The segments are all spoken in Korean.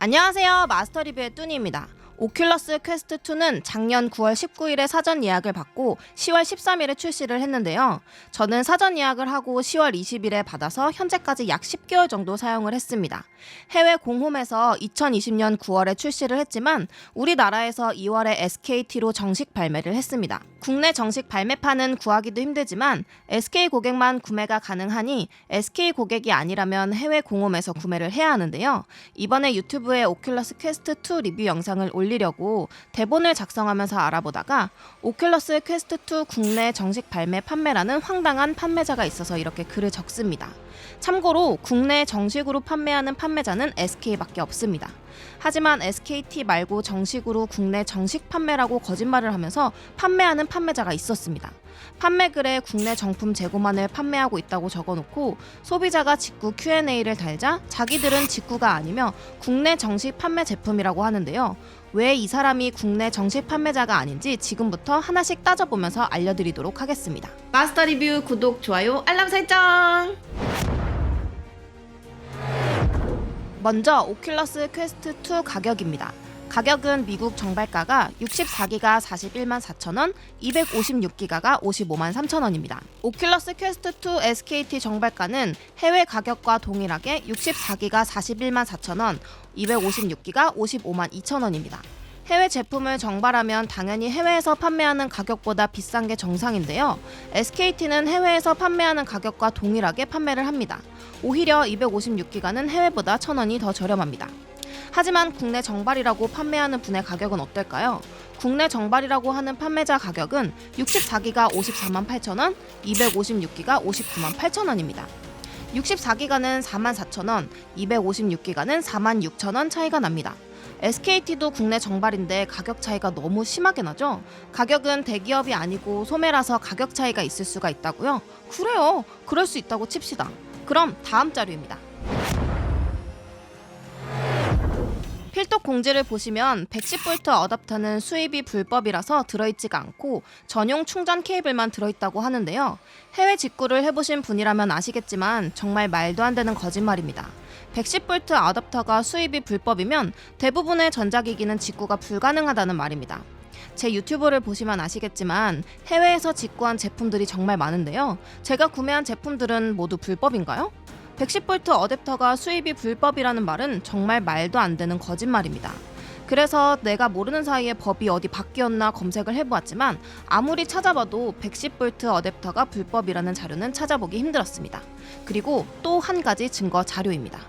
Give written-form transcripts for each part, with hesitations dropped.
안녕하세요. 마스터 리뷰의 뚜니입니다. 오큘러스 퀘스트 2는 작년 9월 19일에 사전 예약을 받고 10월 13일에 출시를 했는데요. 저는 사전 예약을 하고 10월 20일에 받아서 현재까지 약 10개월 정도 사용을 했습니다. 해외 공홈에서 2020년 9월에 출시를 했지만 우리나라에서 2월에 SKT로 정식 발매를 했습니다. 국내 정식 발매판은 구하기도 힘들지만 SK 고객만 구매가 가능하니 SK 고객이 아니라면 해외 공홈에서 구매를 해야 하는데요. 이번에 유튜브에 오큘러스 퀘스트 2 리뷰 영상을 올리려고 대본을 작성하면서 알아보다가 오큘러스 퀘스트 2 국내 정식 발매 판매라는 황당한 판매자가 있어서 이렇게 글을 적습니다. 참고로 국내 정식으로 판매하는 판매자는 SK밖에 없습니다. 하지만 SKT 말고 정식으로 국내 정식 판매라고 거짓말을 하면서 판매하는 판매자가 있었습니다. 판매글에 국내 정품 재고만을 판매하고 있다고 적어놓고 소비자가 직구 Q&A를 달자 자기들은 직구가 아니며 국내 정식 판매 제품이라고 하는데요. 왜 이 사람이 국내 정식 판매자가 아닌지 지금부터 하나씩 따져보면서 알려드리도록 하겠습니다. 마스터 리뷰 구독, 좋아요, 알람 설정! 먼저 오큘러스 퀘스트 2 가격입니다. 가격은 미국 정발가가 64기가 41만 4천원, 256기가가 55만 3천원입니다. 오큘러스 퀘스트 2 SKT 정발가는 해외 가격과 동일하게 64기가 41만 4천원, 256기가 55만 2천원입니다. 해외 제품을 정발하면 당연히 해외에서 판매하는 가격보다 비싼 게 정상인데요. SKT는 해외에서 판매하는 가격과 동일하게 판매를 합니다. 오히려 256기가는 해외보다 1,000원이 더 저렴합니다. 하지만 국내 정발이라고 판매하는 분의 가격은 어떨까요? 국내 정발이라고 하는 판매자 가격은 64기가 54만 8천원, 256기가 59만 8천원입니다. 64기가는 4만 4천원, 256기가는 4만 6천원 차이가 납니다. SKT도 국내 정발인데 가격 차이가 너무 심하게 나죠? 가격은 대기업이 아니고 소매라서 가격 차이가 있을 수가 있다고요? 그래요. 그럴 수 있다고 칩시다. 그럼 다음 자료입니다. 필독 공지를 보시면 110V 어댑터는 수입이 불법이라서 들어있지가 않고 전용 충전 케이블만 들어있다고 하는데요. 해외 직구를 해보신 분이라면 아시겠지만 정말 말도 안 되는 거짓말입니다. 110V 어댑터가 수입이 불법이면 대부분의 전자기기는 직구가 불가능하다는 말입니다. 제 유튜브를 보시면 아시겠지만 해외에서 직구한 제품들이 정말 많은데요. 제가 구매한 제품들은 모두 불법인가요? 110V 어댑터가 수입이 불법이라는 말은 정말 말도 안 되는 거짓말입니다. 그래서 내가 모르는 사이에 법이 어디 바뀌었나 검색을 해보았지만 아무리 찾아봐도 110V 어댑터가 불법이라는 자료는 찾아보기 힘들었습니다. 그리고 또 한 가지 증거 자료입니다.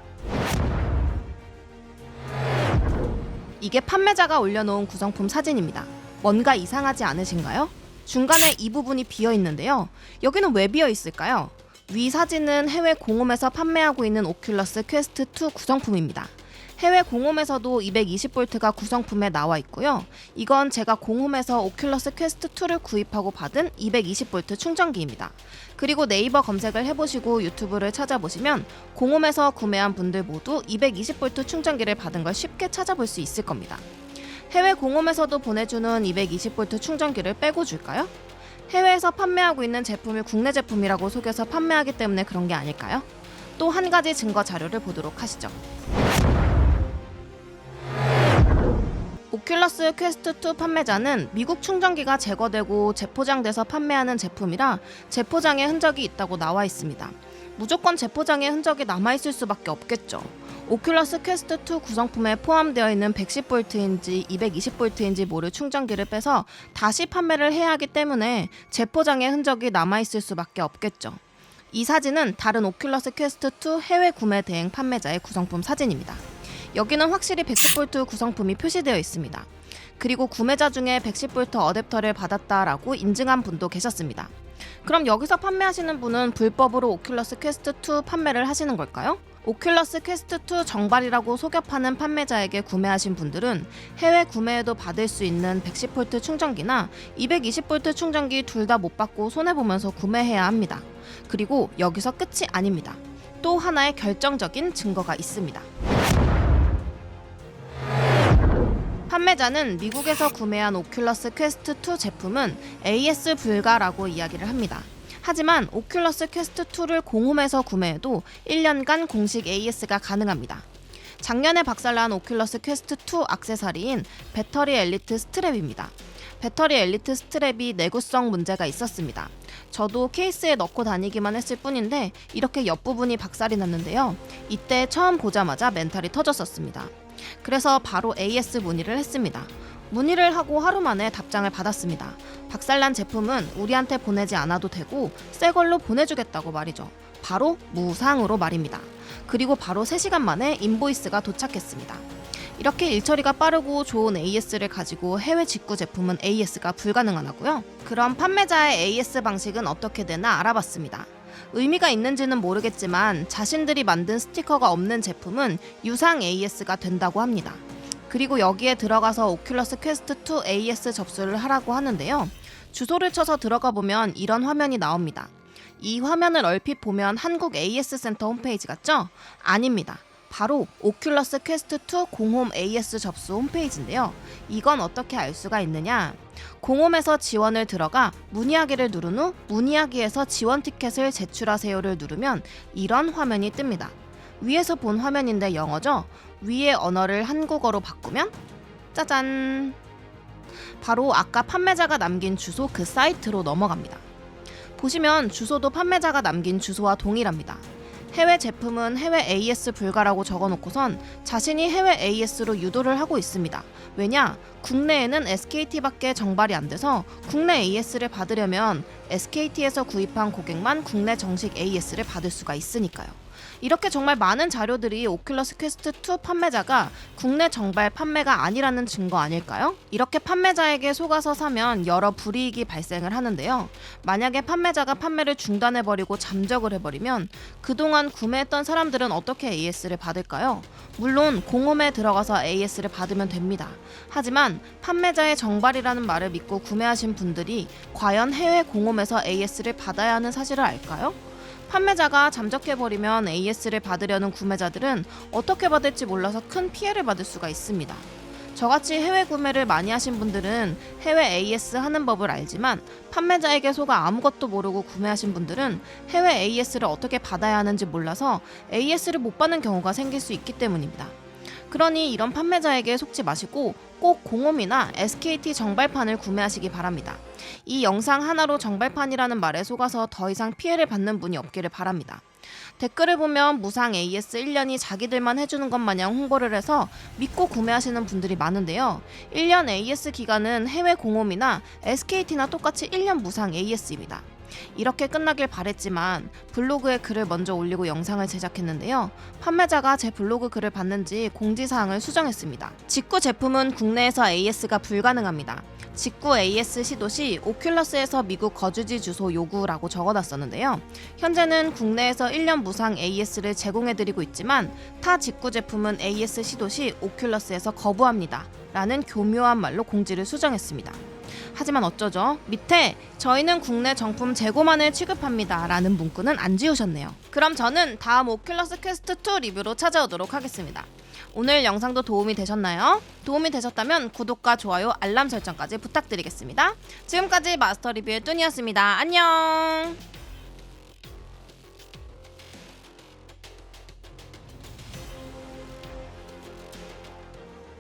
이게 판매자가 올려놓은 구성품 사진입니다. 뭔가 이상하지 않으신가요? 중간에 이 부분이 비어 있는데요. 여기는 왜 비어 있을까요? 위 사진은 해외 공홈에서 판매하고 있는 오큘러스 퀘스트 2 구성품입니다. 해외 공홈에서도 220V가 구성품에 나와 있고요. 이건 제가 공홈에서 오큘러스 퀘스트 2를 구입하고 받은 220V 충전기입니다. 그리고 네이버 검색을 해보시고 유튜브를 찾아보시면 공홈에서 구매한 분들 모두 220V 충전기를 받은 걸 쉽게 찾아볼 수 있을 겁니다. 해외 공홈에서도 보내주는 220V 충전기를 빼고 줄까요? 해외에서 판매하고 있는 제품을 국내 제품이라고 속여서 판매하기 때문에 그런 게 아닐까요? 또 한 가지 증거 자료를 보도록 하시죠. 오큘러스 퀘스트 2 판매자는 미국 충전기가 제거되고 재포장돼서 판매하는 제품이라 재포장의 흔적이 있다고 나와 있습니다. 무조건 재포장의 흔적이 남아있을 수밖에 없겠죠. 오큘러스 퀘스트 2 구성품에 포함되어 있는 110V인지 220V인지 모를 충전기를 빼서 다시 판매를 해야 하기 때문에 재포장의 흔적이 남아있을 수밖에 없겠죠. 이 사진은 다른 오큘러스 퀘스트 2 해외 구매 대행 판매자의 구성품 사진입니다. 여기는 확실히 110V 구성품이 표시되어 있습니다. 그리고 구매자 중에 110V 어댑터를 받았다라고 인증한 분도 계셨습니다. 그럼 여기서 판매하시는 분은 불법으로 오큘러스 퀘스트 2 판매를 하시는 걸까요? 오큘러스 퀘스트 2 정발이라고 속여 파는 판매자에게 구매하신 분들은 해외 구매에도 받을 수 있는 110V 충전기나 220V 충전기 둘 다 못 받고 손해보면서 구매해야 합니다. 그리고 여기서 끝이 아닙니다. 또 하나의 결정적인 증거가 있습니다. 판매자는 미국에서 구매한 오큘러스 퀘스트 2 제품은 AS 불가라고 이야기를 합니다. 하지만 오큘러스 퀘스트 2를 공홈에서 구매해도 1년간 공식 AS가 가능합니다. 작년에 박살난 오큘러스 퀘스트 2 액세서리인 배터리 엘리트 스트랩입니다. 배터리 엘리트 스트랩이 내구성 문제가 있었습니다. 저도 케이스에 넣고 다니기만 했을 뿐인데 이렇게 옆부분이 박살이 났는데요. 이때 처음 보자마자 멘탈이 터졌었습니다. 그래서 바로 AS 문의를 했습니다. 문의를 하고 하루 만에 답장을 받았습니다. 박살난 제품은 우리한테 보내지 않아도 되고 새 걸로 보내주겠다고 말이죠. 바로 무상으로 말입니다. 그리고 바로 3시간 만에 인보이스가 도착했습니다. 이렇게 일처리가 빠르고 좋은 AS를 가지고 해외 직구 제품은 AS가 불가능하다고요? 그럼 판매자의 AS 방식은 어떻게 되나 알아봤습니다. 의미가 있는지는 모르겠지만 자신들이 만든 스티커가 없는 제품은 유상 AS가 된다고 합니다. 그리고 여기에 들어가서 오큘러스 퀘스트 2 AS 접수를 하라고 하는데요. 주소를 쳐서 들어가 보면 이런 화면이 나옵니다. 이 화면을 얼핏 보면 한국 AS 센터 홈페이지 같죠? 아닙니다. 바로 오큘러스 퀘스트 2 공홈 AS 접수 홈페이지인데요. 이건 어떻게 알 수가 있느냐? 공홈에서 지원을 들어가 문의하기를 누른 후 문의하기에서 지원 티켓을 제출하세요를 누르면 이런 화면이 뜹니다. 위에서 본 화면인데 영어죠? 위의 언어를 한국어로 바꾸면 짜잔! 바로 아까 판매자가 남긴 주소 그 사이트로 넘어갑니다. 보시면 주소도 판매자가 남긴 주소와 동일합니다. 해외 제품은 해외 AS 불가라고 적어놓고선 자신이 해외 AS로 유도를 하고 있습니다. 왜냐? 국내에는 SKT밖에 정발이 안 돼서 국내 AS를 받으려면 SKT에서 구입한 고객만 국내 정식 AS를 받을 수가 있으니까요. 이렇게 정말 많은 자료들이 오큘러스 퀘스트 2 판매자가 국내 정발 판매가 아니라는 증거 아닐까요? 이렇게 판매자에게 속아서 사면 여러 불이익이 발생을 하는데요. 만약에 판매자가 판매를 중단해버리고 잠적을 해버리면 그동안 구매했던 사람들은 어떻게 AS를 받을까요? 물론 공홈에 들어가서 AS를 받으면 됩니다. 하지만 판매자의 정발이라는 말을 믿고 구매하신 분들이 과연 해외 공홈에서 AS를 받아야 하는 사실을 알까요? 판매자가 잠적해버리면 AS를 받으려는 구매자들은 어떻게 받을지 몰라서 큰 피해를 받을 수가 있습니다. 저같이 해외 구매를 많이 하신 분들은 해외 AS 하는 법을 알지만 판매자에게 속아 아무것도 모르고 구매하신 분들은 해외 AS를 어떻게 받아야 하는지 몰라서 AS를 못 받는 경우가 생길 수 있기 때문입니다. 그러니 이런 판매자에게 속지 마시고 꼭 공홈이나 SKT 정발판을 구매하시기 바랍니다. 이 영상 하나로 정발판이라는 말에 속아서 더 이상 피해를 받는 분이 없기를 바랍니다. 댓글을 보면 무상 AS 1년이 자기들만 해주는 것 마냥 홍보를 해서 믿고 구매하시는 분들이 많은데요. 1년 AS 기간은 해외 공홈이나 SKT나 똑같이 1년 무상 AS입니다. 이렇게 끝나길 바랬지만 블로그에 글을 먼저 올리고 영상을 제작했는데요. 판매자가 제 블로그 글을 봤는지 공지사항을 수정했습니다. 직구 제품은 국내에서 AS가 불가능합니다. 직구 AS 시도 시 오큘러스에서 미국 거주지 주소 요구라고 적어놨었는데요. 현재는 국내에서 1년 무상 AS를 제공해드리고 있지만 타 직구 제품은 AS 시도 시 오큘러스에서 거부합니다. 라는 교묘한 말로 공지를 수정했습니다. 하지만 어쩌죠? 밑에 저희는 국내 정품 재고만을 취급합니다 라는 문구는 안 지우셨네요. 그럼 저는 다음 오큘러스 퀘스트 2 리뷰로 찾아오도록 하겠습니다. 오늘 영상도 도움이 되셨나요? 도움이 되셨다면 구독과 좋아요, 알람 설정까지 부탁드리겠습니다. 지금까지 마스터 리뷰의 뚜니였습니다. 안녕!